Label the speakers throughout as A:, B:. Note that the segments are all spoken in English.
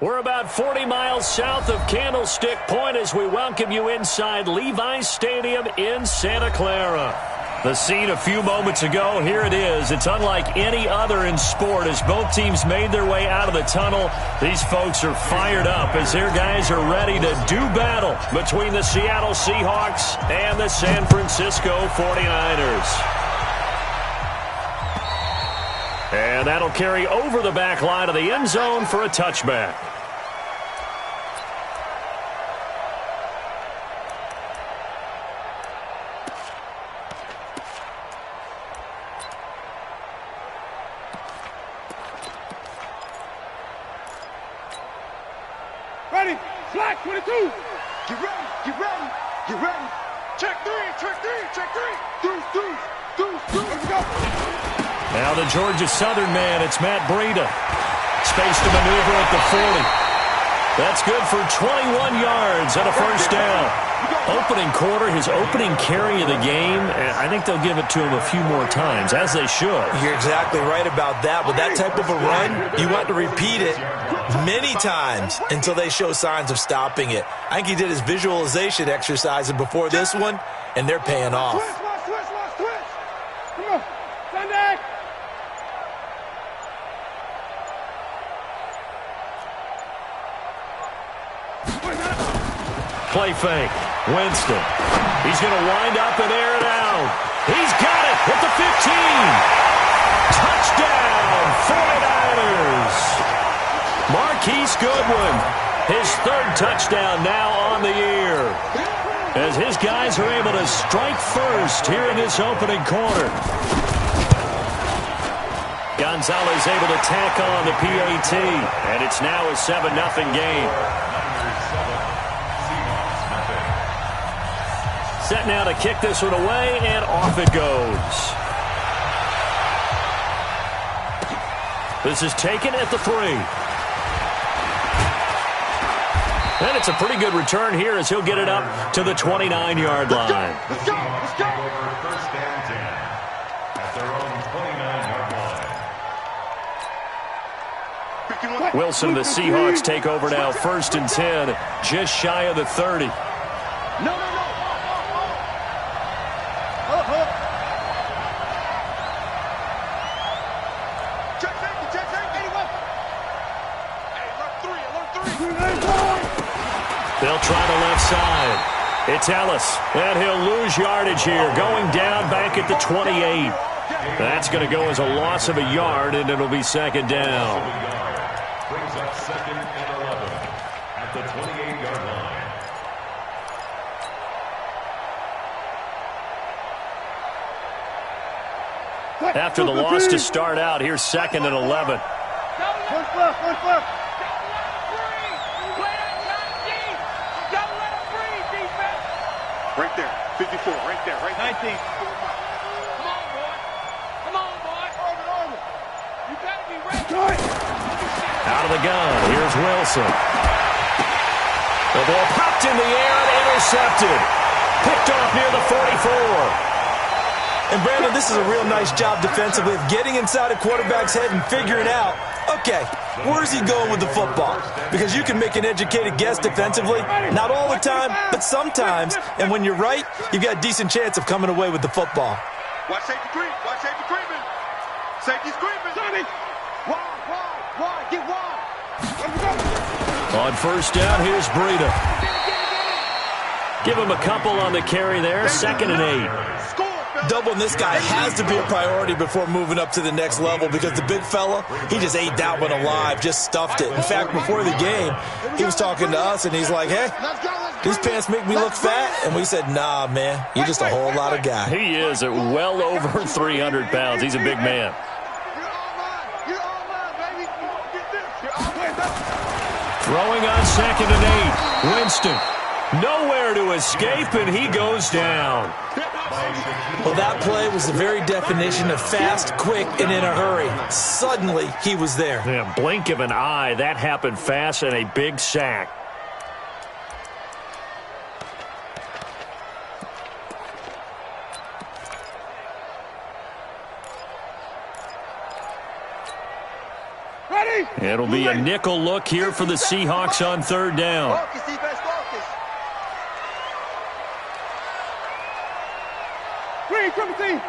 A: We're about 40 miles south of Candlestick Point as we welcome you inside Levi's Stadium in Santa Clara. The scene a few moments ago, here it is. It's unlike any other in sport as both teams made their way out of the tunnel. These folks are fired up as their guys are ready to do battle between the Seattle Seahawks and the San Francisco 49ers. And that'll carry over the back line of the end zone for a touchback.
B: Ready, flat 22. Get ready, get ready, get ready. Check three, check three, check three. Deuce. Let's go.
A: Now the Georgia Southern man, it's Matt Breida. Space to maneuver at the 40. That's good for 21 yards and a first down. Opening quarter, his opening carry of the game, and I think they'll give it to him a few more times, as they should.
C: You're exactly right about that. With that type of a run, you want to repeat it many times until they show signs of stopping it. I think he did his visualization exercise before this one, and they're paying off.
B: Switch. Come on, Sunday.
A: Play fake. Winston. He's going to wind up and air it out. He's got it at the 15. Touchdown, 49ers. Marquise Goodwin, his third touchdown now on the year. As his guys are able to strike first here in this opening quarter. Gonzalez able to tack on the PAT, and it's now a 7-0 game. Set now to kick this one away, and off it goes. This is taken at the 3. And it's a pretty good return here as he'll get it up to the 29-yard line.
B: Let's go.
D: First and 10 at their own 29-yard line.
A: Wilson, the Seahawks take over now. First and 10, just shy of the 30.
B: No. Check safety, 81. Hey, alert 3.
A: They'll try the left side. It's Ellis, and he'll lose yardage here, going down back at the 28. That's going to go as a loss of a yard, and it'll be second down.
D: Brings up second and 11 at the 28-yard line.
A: After the loss to start out, here's second and 11.
B: One flip. Right there, 54, right there. 19. Come on, boy. Arm. You gotta be ready.
A: Out of the gun, here's Wilson. The ball popped in the air and intercepted. Picked off near the 44.
C: And, Brandon, this is a real nice job defensively of getting inside a quarterback's head and figuring out, okay, where's he going with the football? Because you can make an educated guess defensively, not all the time, but sometimes. And when you're right, you've got a decent chance of coming away with the football.
B: Watch safety creep. Safety's creeping. Sonny. Wide. Get wide.
A: On first down, here's Breida. Give him a couple on the carry there. Second and 8.
C: Doubling this guy has to be a priority before moving up to the next level because the big fella, he just ate that one alive, just stuffed it. In fact, before the game, he was talking to us, and he's like, hey, these pants make me look fat. And we said, nah, man, you're just a whole lot of guy.
A: He is at well over 300 pounds. He's a big man. Throwing on second and 8. Winston. Nowhere to escape, and he goes down.
C: Well, that play was the very definition of fast, quick, and in a hurry. Suddenly, he was there.
A: Yeah, blink of an eye. That happened fast and a big sack.
B: Ready?
A: It'll be a nickel look here for the Seahawks on third down.
B: Focus, defense, focus. Green, triple team.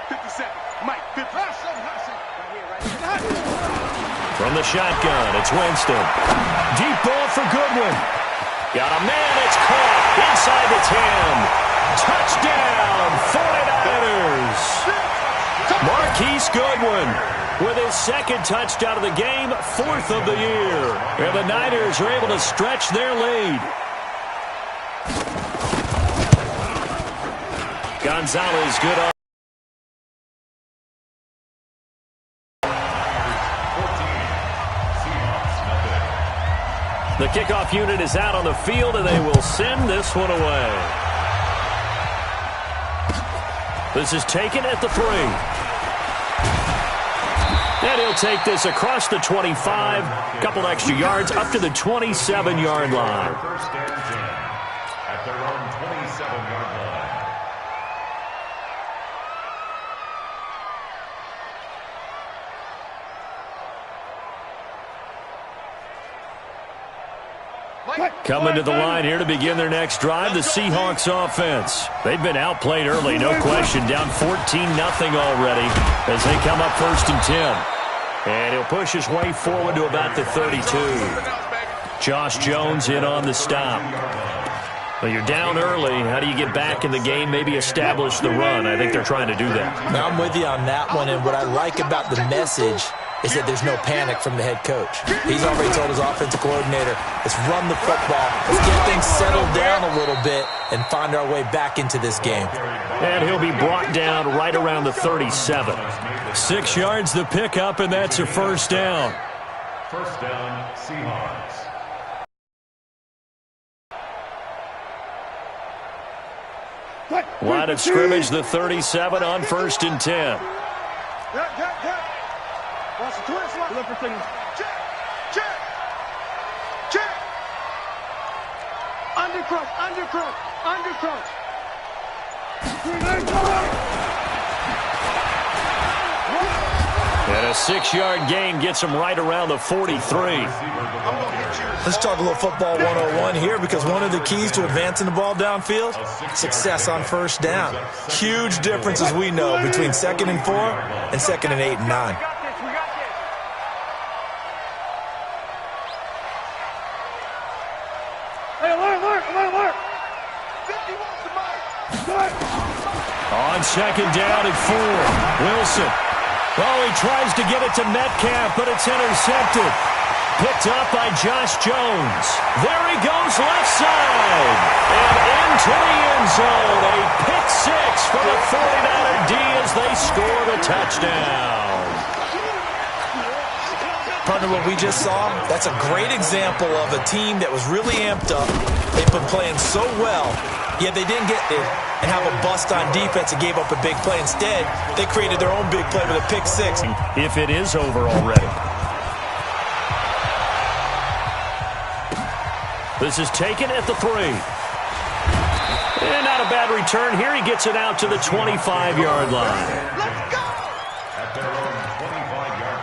B: 50 seconds. Mike, 50. Right here.
A: From the shotgun, it's Winston. Deep ball for Goodwin. Got a man, it's caught inside the 10. Touchdown, 49ers. Marquise Goodwin with his second touchdown of the game, fourth of the year. And the Niners are able to stretch their lead. Gonzalez good on. The kickoff unit is out on the field, and they will send this one away. This is taken at the 3. And he'll take this across the 25, couple extra yards up to the 27-yard line.
D: First and 10 at their own 27-yard line.
A: Coming to the line here to begin their next drive, the Seahawks offense. They've been outplayed early, no question, down 14-0 already as they come up first and 10. And he'll push his way forward to about the 32. Josh Jones in on the stop. Well, you're down early. How do you get back in the game, maybe establish the run? I think they're trying to do that.
C: Now, I'm with you on that one, and what I like about the message is that there's no panic from the head coach. He's already told his offensive coordinator, let's run the football, let's get things settled down a little bit and find our way back into this game.
A: And he'll be brought down right around the 37. 6 yards the pickup, and that's a first down.
D: First down, Seahawks.
A: Line of scrimmage, the 37 on first and 10.
B: Watch the twist. Look for things. Check. Undercross.
A: And a 6-yard gain gets him right around the 43.
C: Let's talk a little football 101 here, because one of the keys to advancing the ball downfield, success on first down. Huge difference, as we know, between 2nd and 4 and 2nd and 8 and 9.
A: On second down at 4, Wilson. Oh, he tries to get it to Metcalf, but it's intercepted. Picked up by Josh Jones. There he goes left side. And into the end zone. A pick 6 for the 49er D as they score the touchdown.
C: Partner, what we just saw, that's a great example of a team that was really amped up. They've been playing so well, yet they didn't get it and have a bust on defense and gave up a big play. Instead, they created their own big play with a pick 6.
A: If it is over already. This is taken at the 3. And not a bad return here. He gets it out to the 25-yard line.
B: Let's go!
D: At their own 25-yard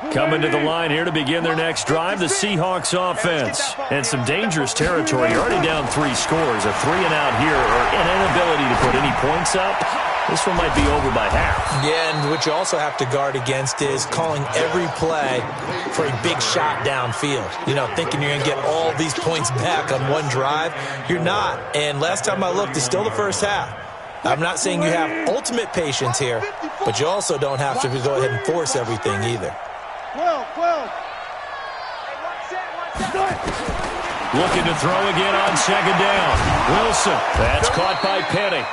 D: line.
A: Coming to the line here to begin their next drive, the Seahawks offense. And some dangerous territory. You're already down 3 scores. A 3-and-out here, or an inability to put any points up. This one might be over by half.
C: Yeah, and what you also have to guard against is calling every play for a big shot downfield. You know, thinking you're going to get all these points back on one drive. You're not. And last time I looked, it's still the first half. I'm not saying you have ultimate patience here, but you also don't have to go ahead and force everything either.
B: 12.
A: Looking to throw again on second down. Wilson. That's caught by Penny.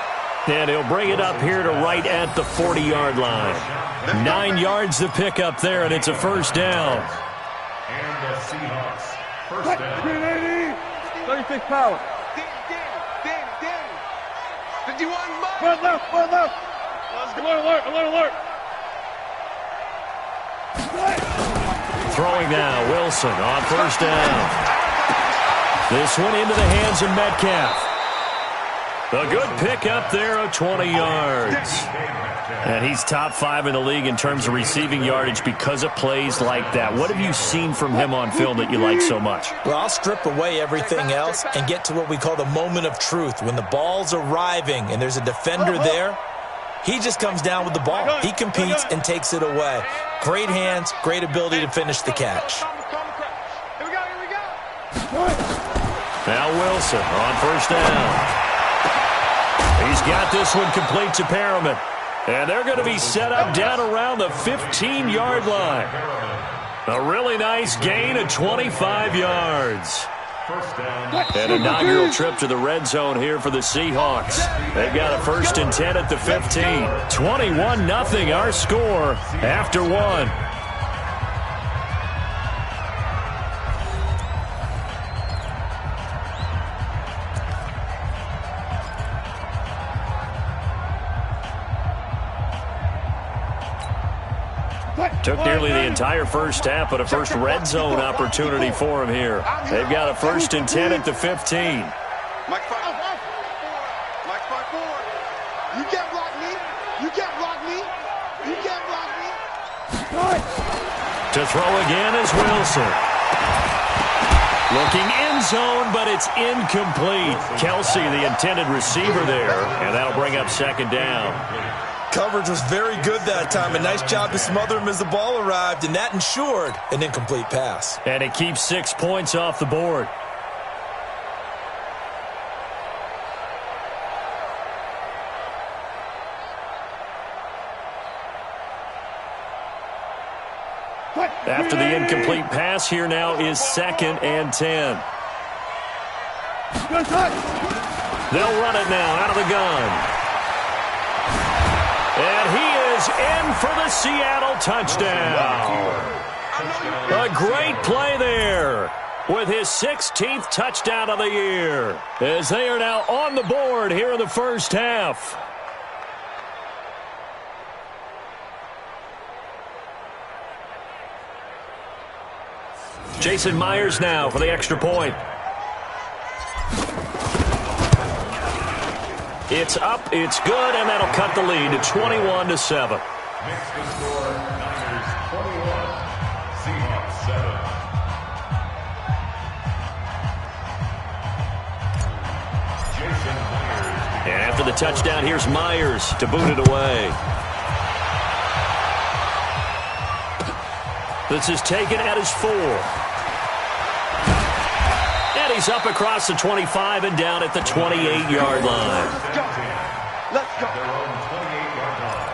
A: And he'll bring it up here to right at the 40-yard line. 9 yards to pick up there, and it's a first down.
D: And the Seahawks, first down.
B: 36 power. Danny. 51 Mike. One left. Alert.
A: Throwing now, Wilson on first down. This one into the hands of Metcalf. A good pick up there of 20 yards. And he's top 5 in the league in terms of receiving yardage because of plays like that. What have you seen from him on film that you like so much?
C: Well, I'll strip away everything else and get to what we call the moment of truth. When the ball's arriving and there's a defender there, he just comes down with the ball. He competes and takes it away. Great hands, great ability to finish the catch.
A: Now Wilson on first down. He's got this one complete to Perriman. And they're going to be set up down around the 15-yard line. A really nice gain of 25 yards. An inaugural trip to the red zone here for the Seahawks. They've got a 1st and 10 at the 15. 21-0 our score after 1. Took nearly the entire first half, but a first red zone opportunity for him here. They've got a 1st and 10 at the 15.
B: Mike 5-4. You can't block me. You can't block me. You can't block me.
A: To throw again is Wilson. Looking end zone, but it's incomplete. Kelsey, the intended receiver there, and that'll bring up 2nd down.
C: Coverage was very good that time. A nice job to smother him as the ball arrived, and that ensured an incomplete pass.
A: And it keeps 6 points off the board. After the incomplete pass, here now is 2nd and 10. They'll run it now out of the gun. And he is in for the Seattle touchdown. A great play there with his 16th touchdown of the year as they are now on the board here in the first half. Jason Myers now for the extra point. It's up, it's good, and that'll cut the lead to 21-7.
D: Makes the score Niners 21, Seahawks 7. Jason Myers.
A: And after the touchdown, here's Myers to boot it away. This is taken at his 4. And he's up across the 25 and down at the 28-yard line.
B: Let's go.
D: Their own 28-yard line.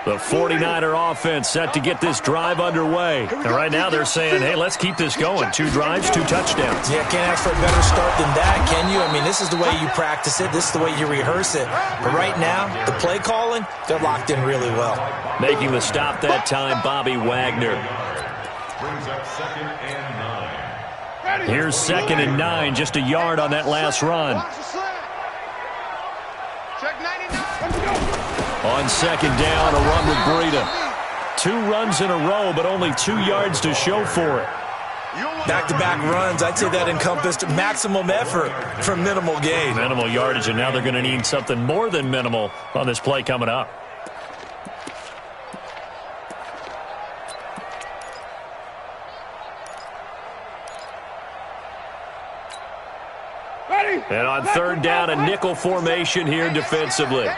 A: The 49er offense set to get this drive underway. And right now they're saying, hey, let's keep this going. 2 drives, 2 touchdowns.
C: Yeah, can't ask for a better start than that, can you? I mean, this is the way you practice it. This is the way you rehearse it. But right now, the play calling, they're locked in really well.
A: Making the stop that time, Bobby Wagner.
D: Brings up 2nd and 9.
A: Here's 2nd and 9, just a yard on that last run.
B: Check 99.
A: On 2nd down, a run with Breida. 2 runs in a row, but only 2 yards to show for it.
C: Back-to-back runs, I'd say that encompassed maximum effort for minimal gain.
A: Minimal yardage, and now they're going to need something more than minimal on this play coming up. And on 3rd down, a nickel formation here defensively.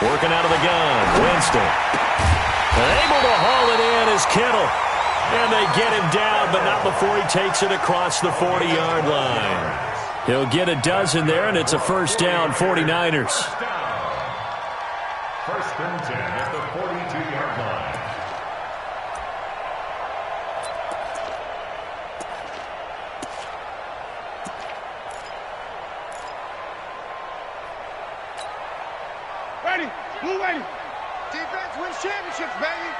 A: Working out of the gun, Winston. And able to haul it in is Kittle. And they get him down, but not before he takes it across the 40-yard line. He'll get a dozen there, and it's a 1st down, 49ers.
D: 1st and 10 at the 42-yard line.
B: Ready. Blue ready. Defense wins championships, baby.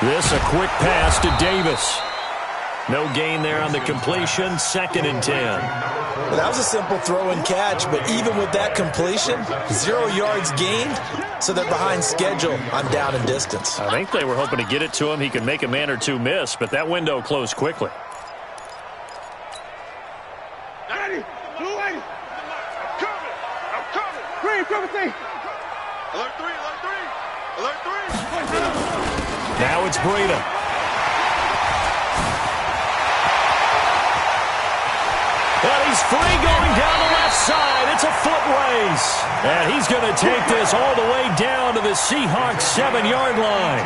A: This a quick pass to Davis. No gain there on the completion, 2nd and 10.
C: Well, that was a simple throw and catch, but even with that completion, 0 yards gained, so they're behind schedule on down and distance.
A: I think they were hoping to get it to him. He could make a man or two miss, but that window closed quickly. Now it's Breida. And he's free going down the left side. It's a foot race. And he's going to take this all the way down to the Seahawks 7-yard line.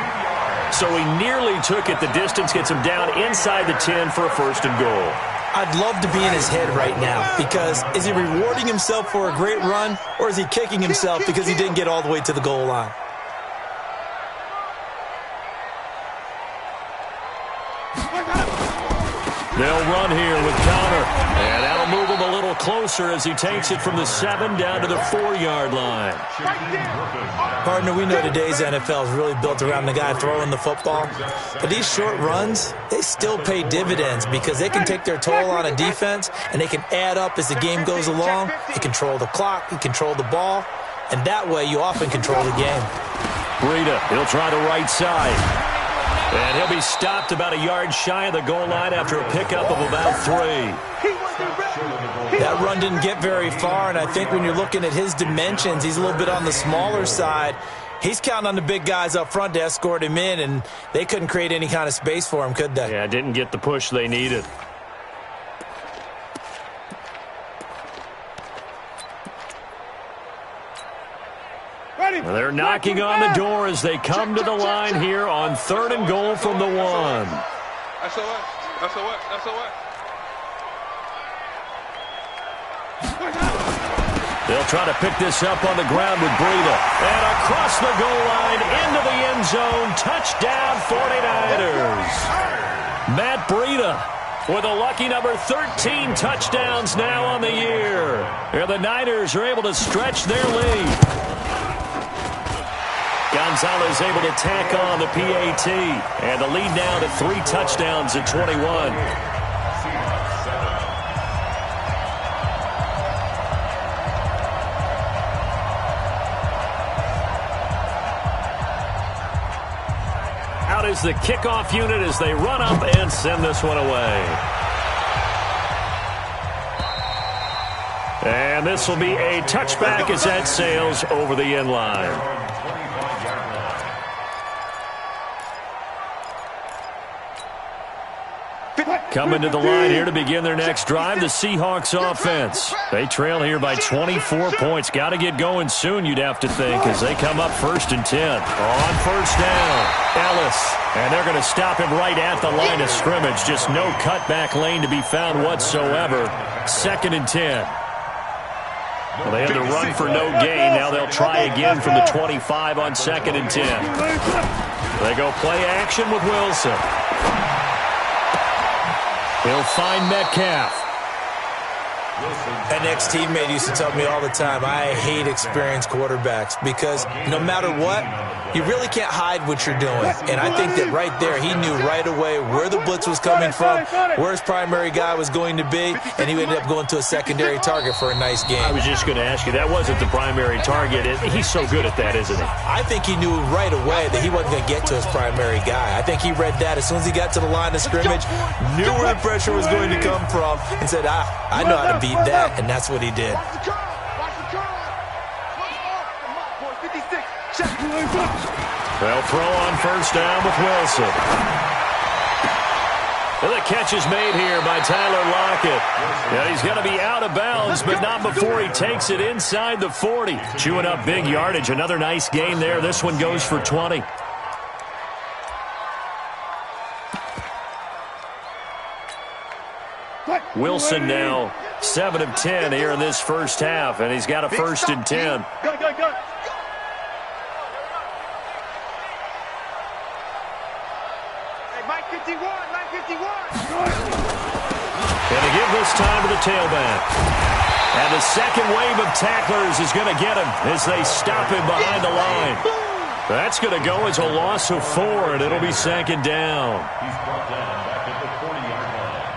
A: So he nearly took it the distance, gets him down inside the 10 for a 1st and goal.
C: I'd love to be in his head right now, because is he rewarding himself for a great run, or is he kicking himself because he didn't get all the way to the goal line?
A: They'll run here with Connor, and that'll move him a little closer as he takes it from the 7 down to the 4-yard line.
C: Partner, we know today's NFL is really built around the guy throwing the football, but these short runs, they still pay dividends because they can take their toll on a defense, and they can add up as the game goes along. You control the clock, you control the ball, and that way you often control the game.
A: Breida, he'll try the right side. And he'll be stopped about a yard shy of the goal line after a pickup of about 3.
C: That run didn't get very far, and I think when you're looking at his dimensions, he's a little bit on the smaller side. He's counting on the big guys up front to escort him in, and they couldn't create any kind of space for him, could they?
A: Yeah, didn't get the push they needed. Well, they're knocking on the door as they come to the line here on 3rd and goal from the 1. They'll try to pick this up on the ground with Breida. And across the goal line, into the end zone, touchdown 49ers. Matt Breida with a lucky number 13 touchdowns now on the year. And the Niners are able to stretch their lead. Gonzalez able to tack on the PAT. And the lead now to 3 touchdowns at 21. Out is the kickoff unit as they run up and send this one away. And this will be a touchback as that sails over the end line. Coming to the line here to begin their next drive, the Seahawks offense. They trail here by 24 points. Got to get going soon, you'd have to think, as they come up 1st and 10. On 1st down, Ellis. And they're going to stop him right at the line of scrimmage. Just no cutback lane to be found whatsoever. 2nd and 10. Well, they had to run for no gain. Now they'll try again from the 25 on 2nd and 10. They go play action with Wilson. He'll find Metcalf.
C: An ex-teammate used to tell me all the time, I hate experienced quarterbacks because no matter what, you really can't hide what you're doing. And I think that right there, he knew right away where the blitz was coming from, where his primary guy was going to be, and he ended up going to a secondary target for a nice game.
A: I was just going to ask you, that wasn't the primary target. He's so good at that, isn't he?
C: I think he knew right away that he wasn't going to get to his primary guy. I think he read that as soon as he got to the line of scrimmage, knew where the pressure was going to come from, and said, I know how to beat that, and that's what he did.
A: They'll throw on 1st down with Wilson. And the catch is made here by Tyler Lockett. Yeah, he's going to be out of bounds, but not before he takes it inside the 40. Chewing up big yardage. Another nice gain there. This one goes for 20. Wilson now 7 of 10 here in this first half, and he's got a 1st and 10.
B: Go. Mike 51.
A: And they give this time to the tailback. And the second wave of tacklers is going to get him as they stop him behind the line. That's going to go as a loss of 4, and it'll be second down.
D: He's brought down back at the 40-yard line.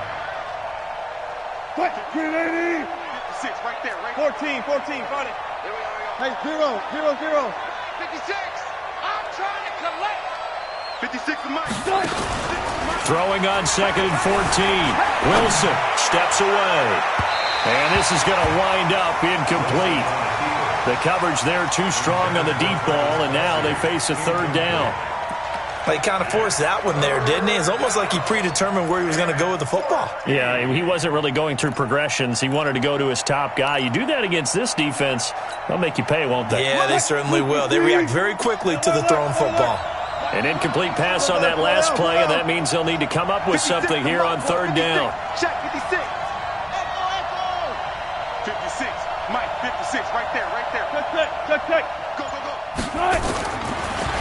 B: What? 380.
E: 56, right there, right
B: 14, 14, got it.
E: there. We are.
B: Hey, 0, 0, 0.
E: 56. I'm trying to collect.
B: 56 to Mike.
A: Throwing on second and 14. Wilson steps away. And this is going to wind up incomplete. The coverage there too strong on the deep ball, and now they face a third down.
C: He kind of forced that one there, didn't he? It's almost like he predetermined where he was going to go with the football.
A: Yeah, he wasn't really going through progressions. He wanted to go to his top guy. You do that against this defense, they'll make you pay, won't they?
C: Yeah, they certainly will. They react very quickly to the thrown football.
A: An incomplete pass on that last play, and that means they'll need to come up with something here on third down.
E: Check 56. 56. Mike, 56, right there, right there.
B: Check.
E: Go, go, go.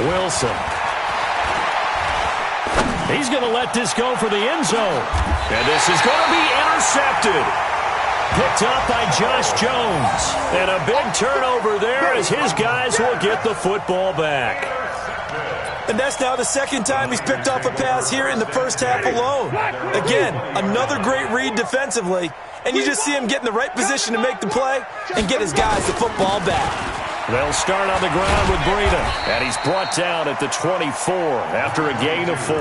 A: Wilson. He's going to let this go for the end zone. And this is going to be intercepted. Picked up by Josh Jones. And a big turnover there as his guys will get the football back.
C: And that's now the second time he's picked off a pass here in the first half alone. Again, another great read defensively. And you just see him get in the right position to make the play and get his guys the football back.
A: They'll start on the ground with Breida. And he's brought down at the 24 after a gain of 4.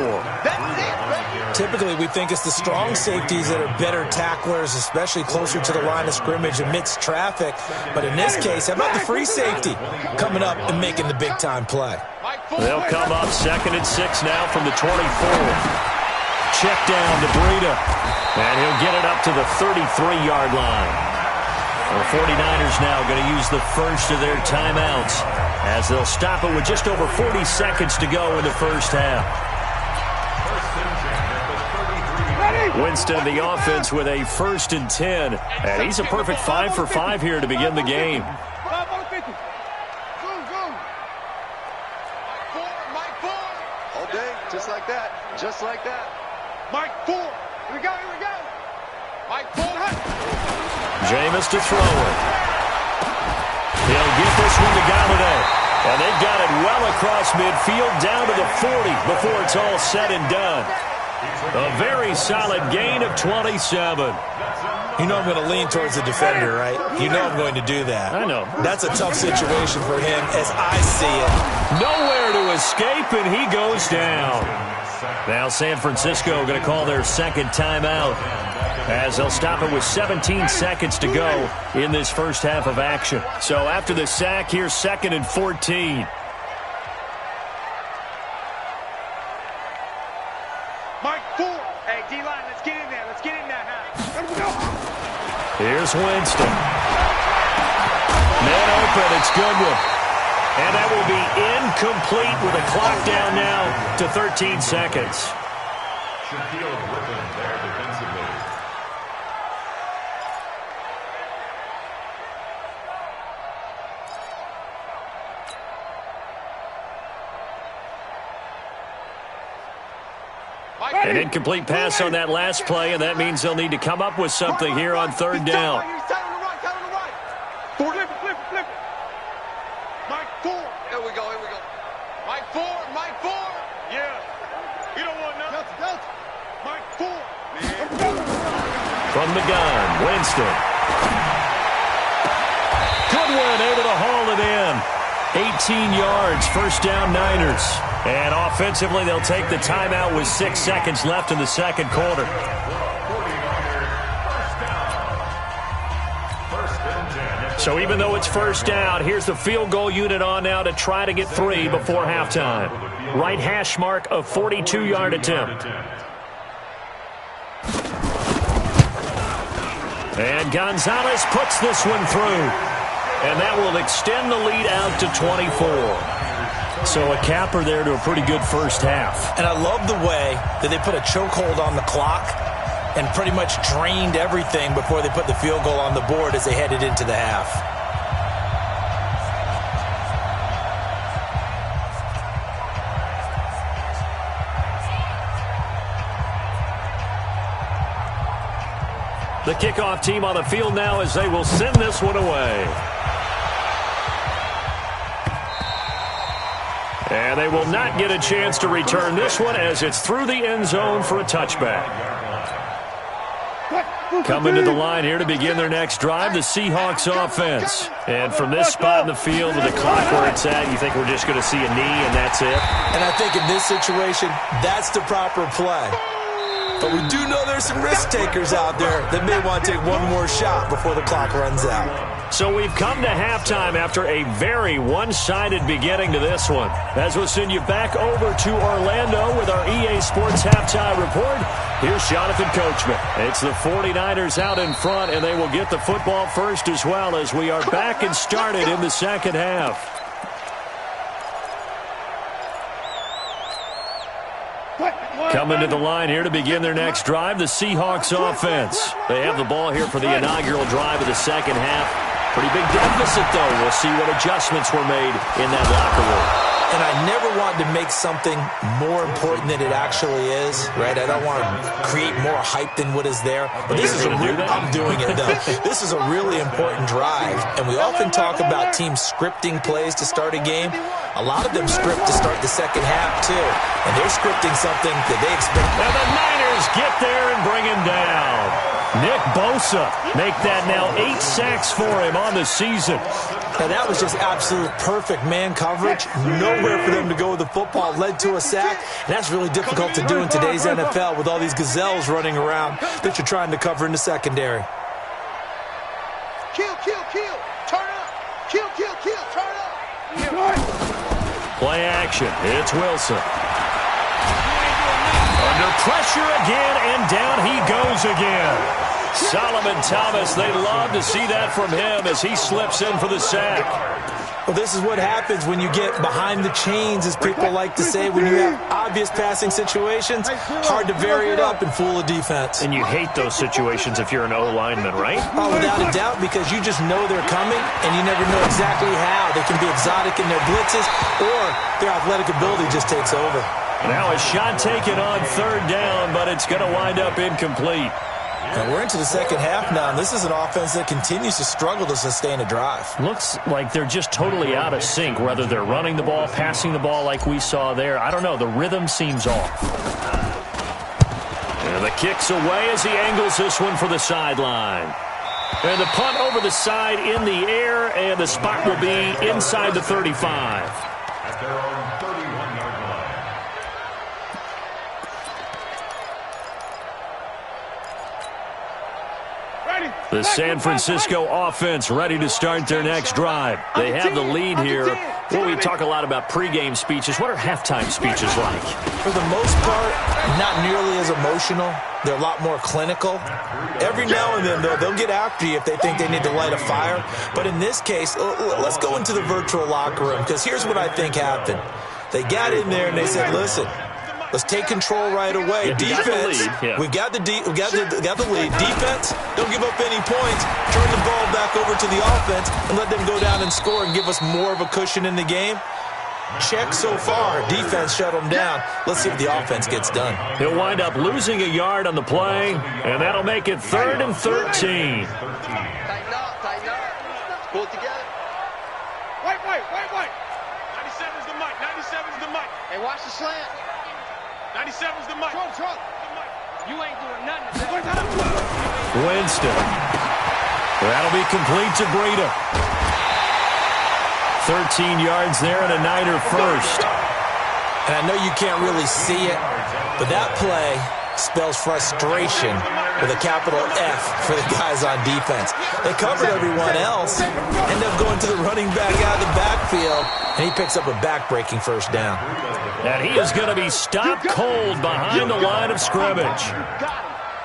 C: Typically, we think it's the strong safeties that are better tacklers, especially closer to the line of scrimmage amidst traffic. But in this case, how about the free safety coming up and making the big-time play?
A: They'll come up second and 6 now from the 24. Check down to Breida. And he'll get it up to the 33-yard line. The 49ers now going to use the first of their timeouts as they'll stop it with just over 40 seconds to go in the first half. Winston, the offense, with a 1st and 10. And he's a perfect 5 for 5 here to begin the game.
E: Mike 4.
B: All day, just like that. Just like that.
E: Mike 4. Here we go, here we go. Mike 4.
A: Jameis to throw it. He'll get this one to Galladay. And they've got it well across midfield down to the 40 before it's all said and done. A very solid gain of 27.
C: You know I'm going to lean towards the defender, right? You know I'm going to do that.
A: I know.
C: That's a tough situation for him as I see it.
A: Nowhere to escape, and he goes down. Now San Francisco going to call their second timeout as they'll stop it with 17 seconds to go in this first half of action. So after the sack, here's 2nd and 14.
E: Mike 4. Hey, D-line, let's get in there. Let's get in there now.
A: Here's Winston. Man open, it's Goodwin. And that will be incomplete with a clock down now to 13 seconds.
D: Shaquille Griffin there defensively.
A: An incomplete pass on that last play, and that means they'll need to come up with something here on third down.
E: Flip it. Mike 4. Here we go. Mike 4. Yeah. You don't want nothing. Delta. Mike 4.
A: From the gun, Winston. Goodwin able to haul it in. 18 yards, first down Niners. And offensively, they'll take the timeout with 6 seconds left in the second quarter. So even though it's first down, here's the field goal unit on now to try to get 3 before halftime. Right hash mark of 42-yard attempt. And Gonzalez puts this one through. And that will extend the lead out to 24. So a capper there to a pretty good first half.
C: And I love the way that they put a chokehold on the clock and pretty much drained everything before they put the field goal on the board as they headed into the half.
A: The kickoff team on the field now as they will send this one away. And they will not get a chance to return this one as it's through the end zone for a touchback. Coming to the line here to begin their next drive, the Seahawks offense. And from this spot in the field with the clock where it's at, you think we're just going to see a knee and that's it?
C: And I think in this situation, that's the proper play. But we do know there's some risk takers out there that may want to take one more shot before the clock runs out.
A: So we've come to halftime after a very one-sided beginning to this one. As we'll send you back over to Orlando with our EA Sports Halftime Report, here's Jonathan Coachman. It's the 49ers out in front, and they will get the football first as well as we are back and started in the second half. Coming to the line here to begin their next drive, the Seahawks offense. They have the ball here for the inaugural drive of the second half. Pretty big deficit, though. We'll see what adjustments were made in that locker room.
C: And I never wanted to make something more important than it actually is, right? I don't want to create more hype than what is there. But this is I'm doing it, though. This is a really important drive. And we often talk about teams scripting plays to start a game. A lot of them script to start the second half, too. And they're scripting something that they expect.
A: And the Niners get there and bring him down. Nick Bosa make that now 8 sacks for him on the season.
C: Now, that was just absolute perfect man coverage. Nowhere for them to go with the football. Led to a sack. And that's really difficult to do in today's NFL with all these gazelles running around that you're trying to cover in the secondary.
E: Kill, kill, kill. Turn up. Kill, kill, kill. Turn up.
A: Play action. It's Wilson. Under pressure again, and down he goes again. Solomon Thomas, they love to see that from him as he slips in for the sack.
C: Well, this is what happens when you get behind the chains, as people like to say. When you have obvious passing situations, hard to vary it up and fool a defense.
A: And you hate those situations if you're an O-lineman, right?
C: Oh, without a doubt, because you just know they're coming, and you never know exactly how. They can be exotic in their blitzes, or their athletic ability just takes over.
A: Now a shot taken on third down, but it's going to wind up incomplete.
C: Now we're into the second half now, and this is an offense that continues to struggle to sustain a drive.
A: Looks like they're just totally out of sync, whether they're running the ball, passing the ball like we saw there. I don't know. The rhythm seems off. And the kick's away as he angles this one for the sideline. And the punt over the side in the air, and the spot will be inside the 35.
D: At their own 31-yard line.
A: The San Francisco offense ready to start their next drive. They have the lead here. Well, we talk a lot about pregame speeches. What are halftime speeches like?
C: For the most part, not nearly as emotional. They're a lot more clinical. Every now and then, though, they'll get after you if they think they need to light a fire. But in this case, let's go into the virtual locker room, because here's what I think happened. They got in there and they said, listen, let's take control right away. Defense, we've got the lead. Defense, don't give up any points. Turn the ball back over to the offense and let them go down and score and give us more of a cushion in the game. Check so far. Defense shut them down. Let's see if the offense gets done.
A: He'll wind up losing a yard on the play, and that'll make it 3rd and 13.
E: Tighten up, tighten up. Pull it together.
B: Wait. 97's the mic. 97's the mic.
E: Hey, watch the slant.
B: 97's the mic.
E: Truck.
B: You ain't doing nothing today.
A: Winston. That'll be complete to Breida. 13 yards there and a Niner first.
C: And I know you can't really see it, but that play spells frustration with a capital F for the guys on defense. They covered everyone else, end up going to the running back out of the backfield, and he picks up a back-breaking first down.
A: And he is going to be stopped cold behind the line of scrimmage.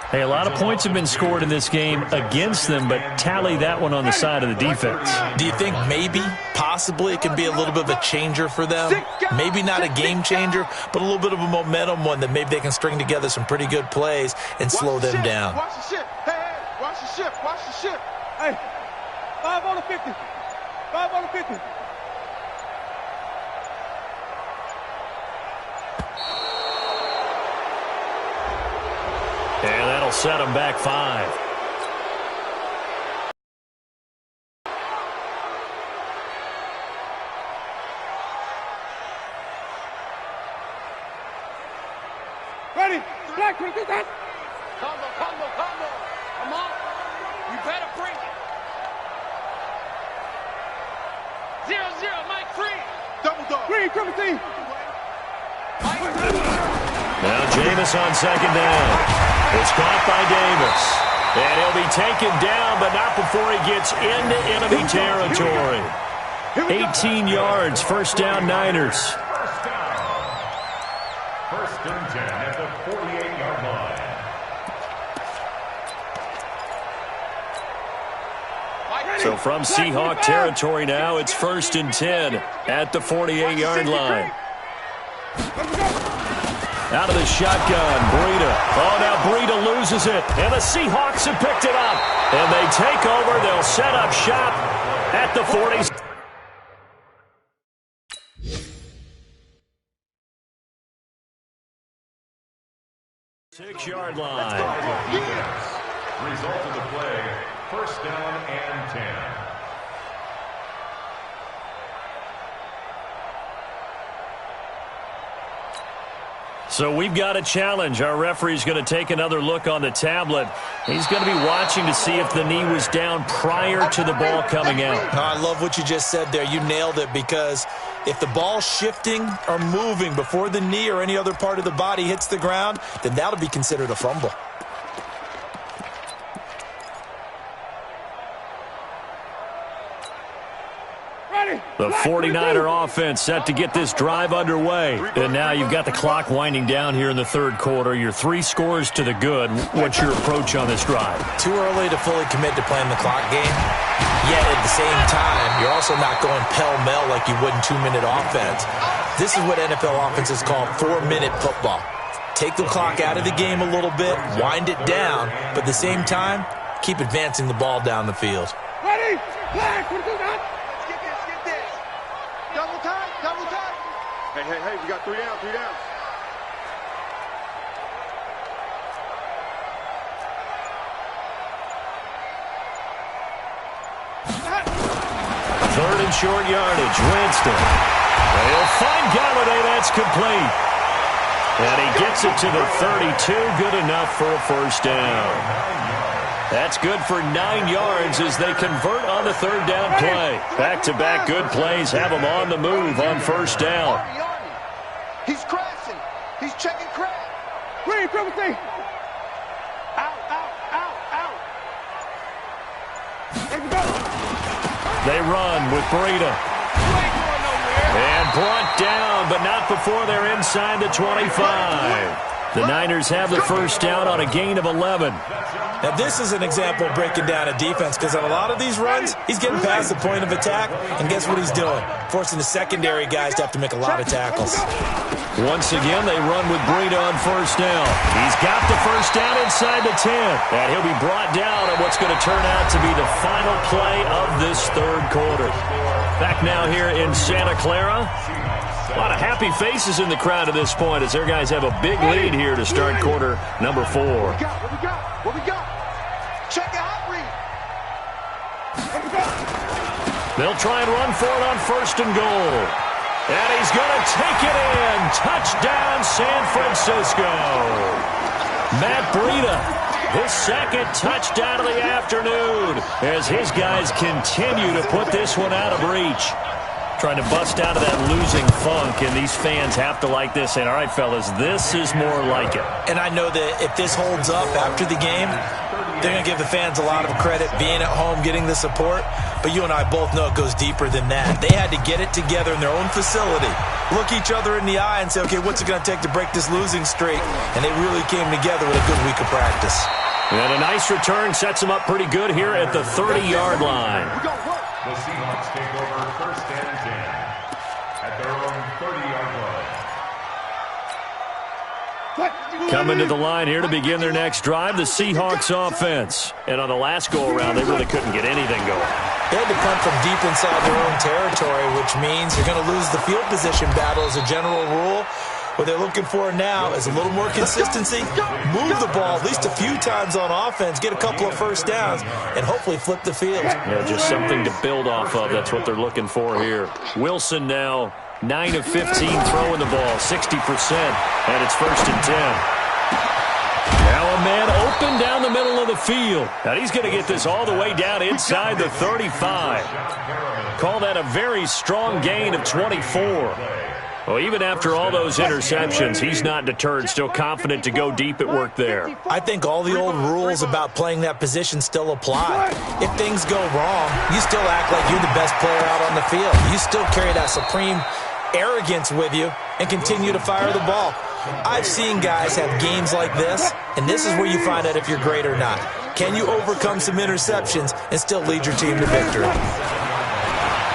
A: Hey, a lot of points have been scored in this game against them, but tally that one on the side of the defense.
C: Do you think maybe, possibly, it can be a little bit of a changer for them? Maybe not a game changer, but a little bit of a momentum one that maybe they can string together some pretty good plays and slow them down.
B: Watch the ship. Hey, watch the ship. Watch the ship. Hey, 5 on the 50. 5 on the 50.
A: And that'll set him back 5. Now Jameis on second down. It's caught by Davis. And he'll be taken down, but not before he gets into enemy territory. 18 yards, first down Niners.
D: First and 10 at the 48-yard line.
A: So from Seahawk territory now, it's first and 10 at the 48-yard line. Out of the shotgun, Breida. Oh, now Breida loses it, and the Seahawks have picked it up. And they take over. They'll set up shop at the 40. 6-yard line.
D: Result of the play, first down and 10.
A: So we've got a challenge. Our referee's going to take another look on the tablet. He's going to be watching to see if the knee was down prior to the ball coming out.
C: I love what you just said there. You nailed it, because if the ball's shifting or moving before the knee or any other part of the body hits the ground, then that'll be considered a fumble.
A: The 49er offense set to get this drive underway. And now you've got the clock winding down here in the third quarter. You're 3 scores to the good. What's your approach on this drive?
C: Too early to fully commit to playing the clock game. Yet at the same time, you're also not going pell-mell like you would in 2-minute offense. This is what NFL offenses call 4-minute football. Take the clock out of the game a little bit, wind it down, but at the same time, keep advancing the ball down the field.
B: Ready? Flag! What is that?
E: Get this. Double time, double time.
B: Hey, we got 3 down, 3 down.
A: Third and short yardage, Winston. He'll find Galladay, that's complete. And he gets it to the 32, good enough for a first down. That's good for 9 yards as they convert on the third down play. Back-to-back good plays have them on the move on first down.
E: He's crashing. He's checking crash.
B: Ready, triple C.
E: Out.
B: Let's go.
A: They run with Breida. And brought down, but not before they're inside the 25. The Niners have the first down on a gain of 11.
C: Now, this is an example of breaking down a defense, because on a lot of these runs, he's getting past the point of attack, and guess what he's doing? Forcing the secondary guys to have to make a lot of tackles.
A: Once again, they run with Breida on first down. He's got the first down inside the 10. And he'll be brought down on what's going to turn out to be the final play of this third quarter. Back now here in Santa Clara. A lot of happy faces in the crowd at this point as their guys have a big lead here to start quarter number 4.
E: What we got? Check the hot read.
A: They'll try and run for it on first and goal. And he's going to take it in. Touchdown, San Francisco. Matt Breida, his second touchdown of the afternoon as his guys continue to put this one out of reach. Trying to bust out of that losing funk, and these fans have to like this. And all right, fellas, this is more like it.
C: And I know that if this holds up after the game, they're going to give the fans a lot of credit being at home, getting the support. But you and I both know it goes deeper than that. They had to get it together in their own facility, look each other in the eye and say, okay, what's it going to take to break this losing streak? And they really came together with a good week of practice.
A: And a nice return sets them up pretty good here at the 30-yard line.
D: The Seahawks take over first and 10 at their own 30-yard line.
A: Coming to the line here to begin their next drive, the Seahawks offense. And on the last go-around, they really couldn't get anything going.
C: They had to come from deep inside their own territory, which means you're going to lose the field position battle as a general rule. What they're looking for now is a little more consistency, move the ball at least a few times on offense, get a couple of first downs, and hopefully flip the field.
A: Yeah, just something to build off of. That's what they're looking for here. Wilson now 9 of 15 throwing the ball, 60%, and it's first and 10. Now a man open down the middle of the field. And he's going to get this all the way down inside the 35. Call that a very strong gain of 24. Well, even after all those interceptions, he's not deterred, still confident to go deep at work there.
C: I think all the old rules about playing that position still apply. If things go wrong, you still act like you're the best player out on the field. You still carry that supreme arrogance with you and continue to fire the ball. I've seen guys have games like this, and this is where you find out if you're great or not. Can you overcome some interceptions and still lead your team to victory?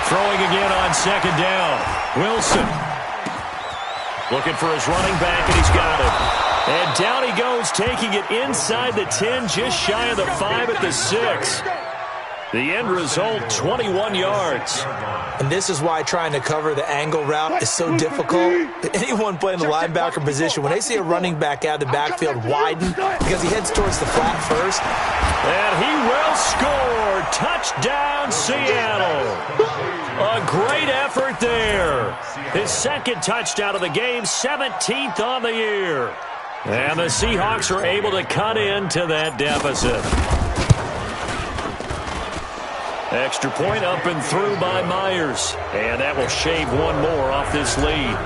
A: Throwing again on second down. Wilson looking for his running back, and he's got it. And down he goes, taking it inside the 10, just shy of the 5 at the 6. The end result, 21 yards.
C: And this is why trying to cover the angle route is so difficult. Anyone playing the linebacker position, when they see a running back out of the backfield widen because he heads towards the flat first.
A: And he will score. Touchdown, Seattle. A great effort there. His second touchdown of the game, 17th on the year. And the Seahawks are able to cut into that deficit. Extra point up and through by Myers. And that will shave one more off this lead.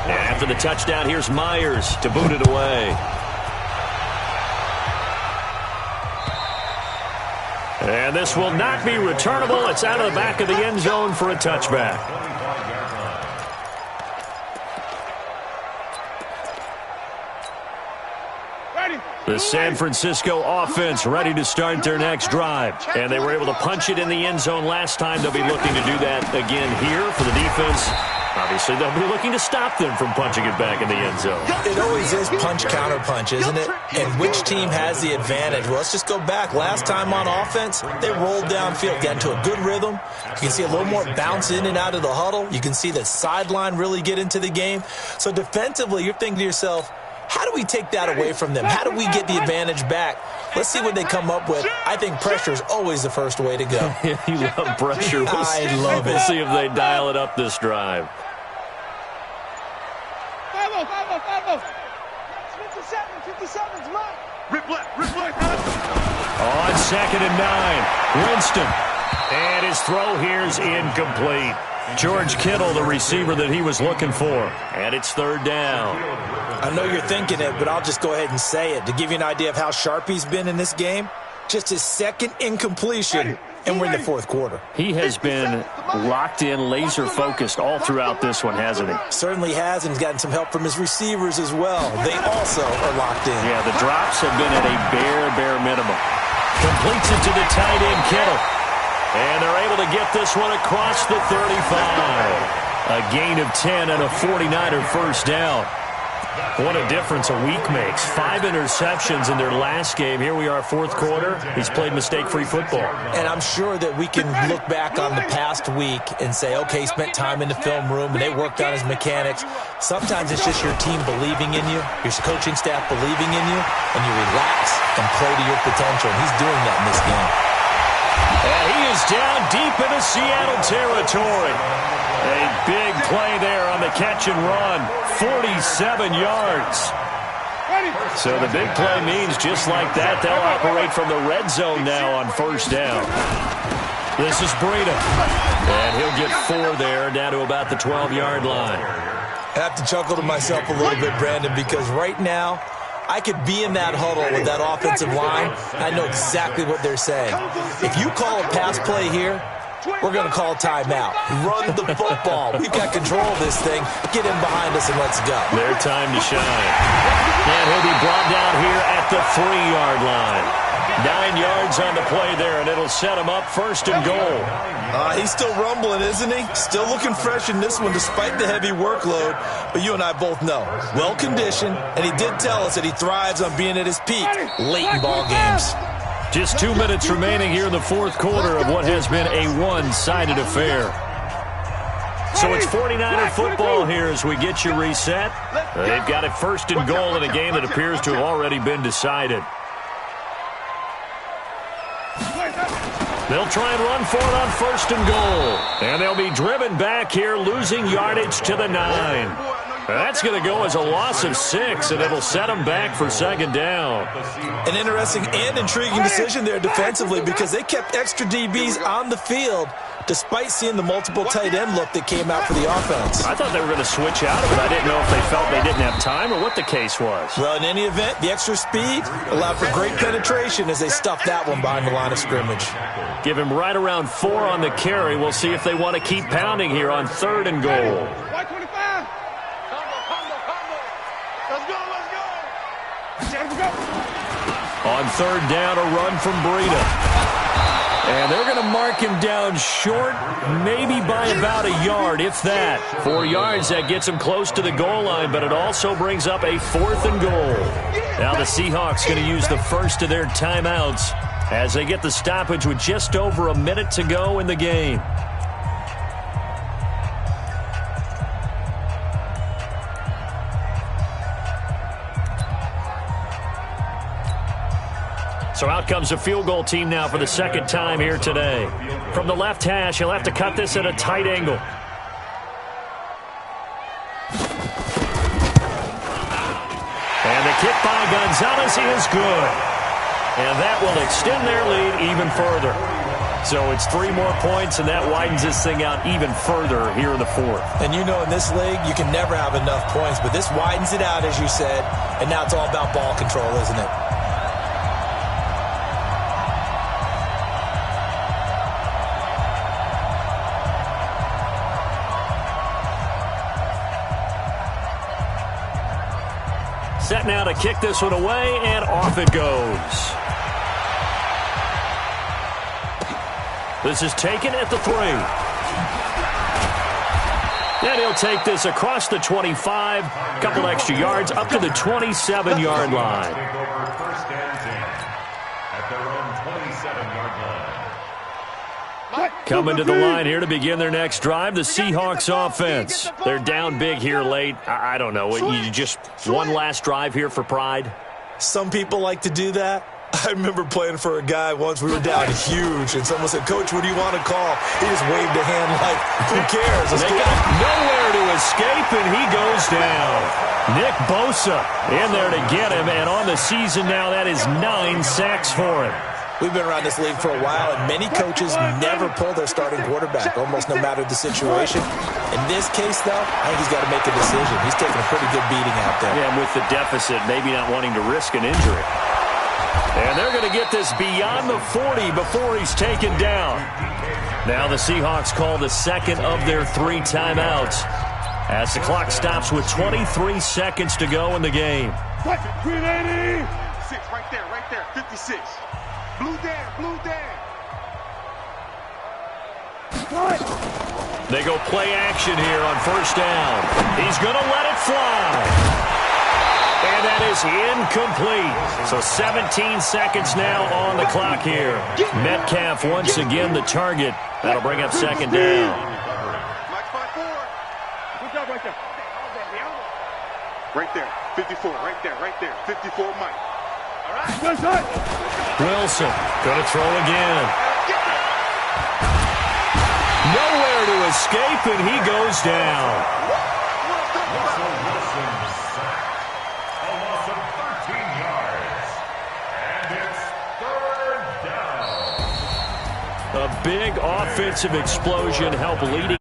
A: And after the touchdown, here's Myers to boot it away. And this will not be returnable. It's out of the back of the end zone for a touchback. The San Francisco offense ready to start their next drive. And they were able to punch it in the end zone last time. They'll be looking to do that again here for the defense. Obviously, they'll be looking to stop them from punching it back in the end zone.
C: It always is punch-counter-punch, isn't it? And which team has the advantage? Well, let's just go back. Last time on offense, they rolled downfield, got into a good rhythm. You can see a little more bounce in and out of the huddle. You can see the sideline really get into the game. So defensively, you're thinking to yourself, how do we take that away from them? How do we get the advantage back? Let's see what they come up with. I think pressure is always the first way to go.
A: You love pressure.
C: I love it.
A: We'll see if they dial it up this drive.
B: 57's mine. Rip left.
A: On 2nd and 9, Winston. And his throw here's incomplete. George Kittle, the receiver that he was looking for. And it's 3rd down.
C: I know you're thinking it, but I'll just go ahead and say it. To give you an idea of how sharp he's been in this game, just his second incompletion, and we're in the 4th quarter.
A: He has been locked in, laser-focused all throughout this one, hasn't he?
C: Certainly has, and he's gotten some help from his receivers as well. They also are locked in.
A: Yeah, the drops have been at a bare minimum. Completes it to the tight end, Kittle. And they're able to get this one across the 35. A gain of 10 and a 49er first down. What a difference a week makes. 5 interceptions in their last game. Here we are, 4th quarter. He's played mistake-free football.
C: And I'm sure that we can look back on the past week and say, okay, he spent time in the film room and they worked on his mechanics. Sometimes it's just your team believing in you, your coaching staff believing in you, and you relax and play to your potential. And he's doing that in this game.
A: And he is down deep into Seattle territory. A big play there on the catch and run. 47 yards. So the big play means just like that, they'll operate from the red zone now on 1st down. This is Breida. And he'll get 4 there, down to about the 12-yard line.
C: I have to chuckle to myself a little bit, Brandon, because right now, I could be in that huddle with that offensive line. I know exactly what they're saying. If you call a pass play here, we're going to call timeout. Run the football. We've got control of this thing. Get in behind us and let's go.
A: Their time to shine. And he'll be brought down here at the 3-yard line. 9 yards on the play there, and it'll set him up 1st and goal.
C: He's still rumbling, isn't he? Still looking fresh in this one despite the heavy workload. But you and I both know, well-conditioned, and he did tell us that he thrives on being at his peak late in ball games.
A: Just 2 minutes remaining here in the 4th quarter of what has been a one-sided affair. So it's 49er football here as we get you reset. They've got it 1st and goal in a game that appears to have already been decided. They'll try and run for it on 1st and goal. And they'll be driven back here, losing yardage to the 9. That's going to go as a loss of 6, and it'll set them back for second down.
C: An interesting and intriguing decision there defensively because they kept extra DBs on the field despite seeing the multiple tight end look that came out for the offense.
A: I thought they were going to switch out of it. I didn't know if they felt they didn't have time or what the case was.
C: Well, in any event, the extra speed allowed for great penetration as they stuffed that one behind the line of scrimmage.
A: Give him right around 4 on the carry. We'll see if they want to keep pounding here on 3rd and goal.
B: White 25. Let's go.
A: On 3rd down, a run from Breida. And they're going to mark him down short, maybe by about a yard, if that. 4 yards, that gets him close to the goal line, but it also brings up a 4th and goal. Now the Seahawks going to use the first of their timeouts as they get the stoppage with just over a minute to go in the game. So out comes the field goal team now for the second time here today. From the left hash, he'll have to cut this at a tight angle. And the kick by Gonzalez is good. And that will extend their lead even further. So it's 3 more points, and that widens this thing out even further here in the 4th.
C: And you know in this league, you can never have enough points, but this widens it out, as you said, and now it's all about ball control, isn't it?
A: Set now to kick this one away, and off it goes. This is taken at the 3. And he'll take this across the 25, a couple extra yards, up to the 27-yard line.
D: Take over 1st and 10 at their own 27-yard line.
A: Coming to the line here to begin their next drive, the Seahawks offense. They're down big here late. I don't know. You just one last drive here for pride?
C: Some people like to do that. I remember playing for a guy once. We were down huge, and someone said, "Coach, what do you want to call?" He just waved a hand like, who cares? Let's
A: they got nowhere to escape, and he goes down. Nick Bosa in there to get him, and on the season now, that is 9 sacks for him.
C: We've been around this league for a while, and many coaches never pull their starting quarterback, almost no matter the situation. In this case, though, I think he's got to make a decision. He's taking a pretty good beating out there.
A: Yeah, and with the deficit, maybe not wanting to risk an injury. And they're going to get this beyond the 40 before he's taken down. Now the Seahawks call the second of their 3 timeouts as the clock stops with 23 seconds to go in the game.
B: 380. 6 right there, 56. Blue down.
A: They go play action here on 1st down. He's going to let it fly. And that is incomplete. So 17 seconds now on the clock here. Metcalf once again the target. That'll bring up 2nd down.
B: Mike 5-4. Good job right there. Right there. 54. Right there. 54 Mike. All right. Good shot.
A: Wilson going to throw again. Nowhere to escape, and he goes down.
D: Russell Wilson sacked. A loss of 13 yards. And it's 3rd down.
A: A big offensive explosion helped leading